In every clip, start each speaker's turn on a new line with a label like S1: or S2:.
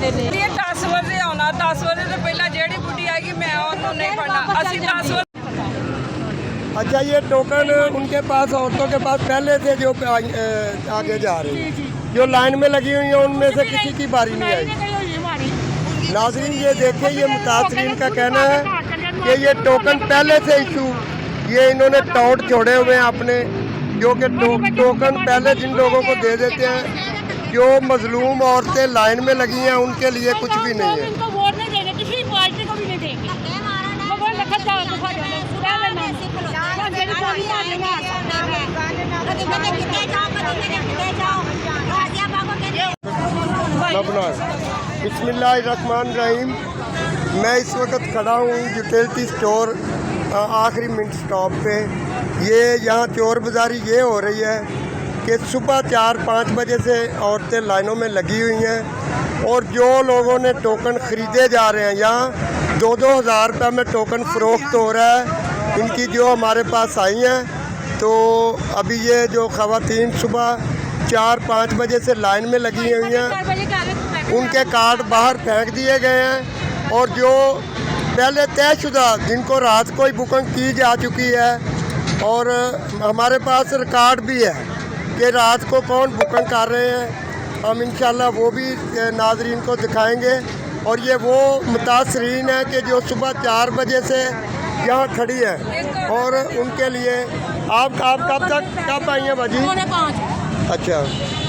S1: ये 10 बजे आना, 10 बजे तो पहला जेडी बुढ़ी आएगी मैं उन्होंने नहीं पढ़ना। असि 10 बजे।
S2: अच्छा, ये टोकन उनके पास, औरतों के पास पहले से जो आगे जा रही है, जो लाइन में लगी हुई है उनमें से किसी की बारी नहीं आई। नाज़रीन ये देखिए, ये मुतासरीन का कहना है कि ये टोकन पहले से इशू, ये इन्होंने टॉट छोड़े हुए हैं अपने, जो कि टोकन पहले जिन लोगों को दे देते हैं। जो मजलूम औरतें लाइन में लगी हैं उनके लिए कुछ भी नहीं है।
S3: इनको वोट नहीं देंगे, किसी पार्टी को भी नहीं देंगे। बिस्मिल्लाहिर्रहमानिर्रहीम। मैं इस वक्त खड़ा हूँ यूटिलिटी स्टोर
S2: आखिरी मिनट स्टॉप पे। ये यहाँ चोर बाज़ारी ये हो रही है कि सुबह 4-5 बजे से औरतें लाइनों में लगी हुई हैं और जो लोगों ने टोकन ख़रीदे जा रहे हैं, यहाँ 2-2 हज़ार रुपये में टोकन फ़रोख्त हो रहा है। इनकी जो हमारे पास आई हैं, तो अभी ये जो ख़वातीन सुबह 4-5 बजे से लाइन में लगी हुई हैं, उनके कार्ड बाहर फेंक दिए गए हैं। और जो पहले तयशुदा जिनको रात को ही बुकिंग की जा चुकी है, और हमारे पास रिकॉर्ड भी है कि रात को कौन बुकिंग कर रहे हैं, हम इंशाल्लाह वो भी नाज़रीन को दिखाएंगे। और ये वो मुतासरीन है कि जो सुबह 4 बजे से यहाँ खड़ी है, और उनके लिए आप कब तक कब आई हैं बाजी?
S3: 5:45।
S2: अच्छा,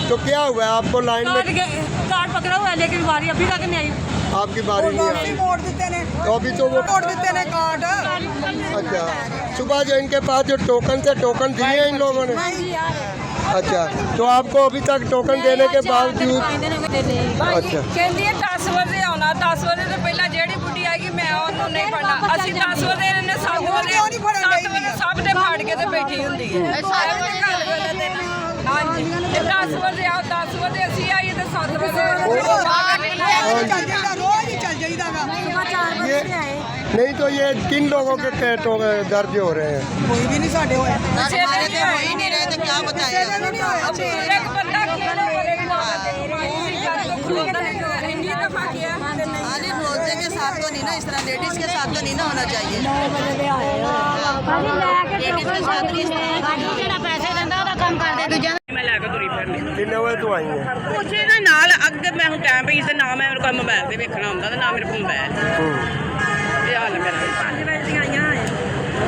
S2: तो क्या हुआ है आपको लाइन में?
S3: कार्ड पकड़ा हुआ है लेकिन बारी अभी तक नहीं आई।
S2: आपकी बारी नहीं आई? तो अभी तो वो
S1: देते ने कार्ड।
S2: अच्छा, सुबह जो इनके पास जो टोकन थे, टोकन दिए हैं इन लोगों ने? अच्छा, तो आपको अभी तक टोकन देने के बावजूद? अच्छा,
S1: कहती है 10 बजे आना, 10 बजे तो पहला जेडी बुढ़ी आएगी मैं उन्होंने नहीं पढ़ना। असि 10 बजे ने 7 बजे सब ने फाड़ के तो बैठी होंगी है। हाँ जी, 10 बजे आओ, 10 बजे असी आइए तो 7 बजे
S2: ये नहीं तो ये किन लोगों के दर्ज हो रहे हैं?
S1: कोई भी नहीं साढ़े हो
S4: ही नहीं रहे तो क्या बताएं।
S1: एक बंदा
S4: खाली मोजे के साथ तो नहीं ना, इस तरह लेडीज के साथ तो नहीं ना होना चाहिए।
S2: किन्ने बजे तो आई हैं?
S5: उसे ना नाल अगे मैं हूं टाइम पे इसे ना मैं मेरे को मोबाइल पे देखना ਹੁੰਦਾ ਤੇ ਨਾ ਮੇਰੇ ਕੋਲ मोबाइल। ਇਹ ਹਾਲ ਮੇਰਾ 5 ਵਜੇ ਦੀਆਂ ਆਈਆਂ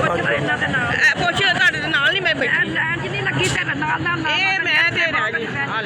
S5: ਪੁੱਛ ਇਹਨਾਂ ਦੇ ਨਾਲ ਪੁੱਛ ਤੁਹਾਡੇ ਦੇ ਨਾਲ ਨਹੀਂ ਮੈਂ ਬੈਠੀ ਲੈਣ ਚ ਨਹੀਂ ਲੱਗੀ ਤੇ ਨਾਲ ਇਹ ਮੈਂ ਤੇ ਰਹਿ ਗਈ ਹਾਲ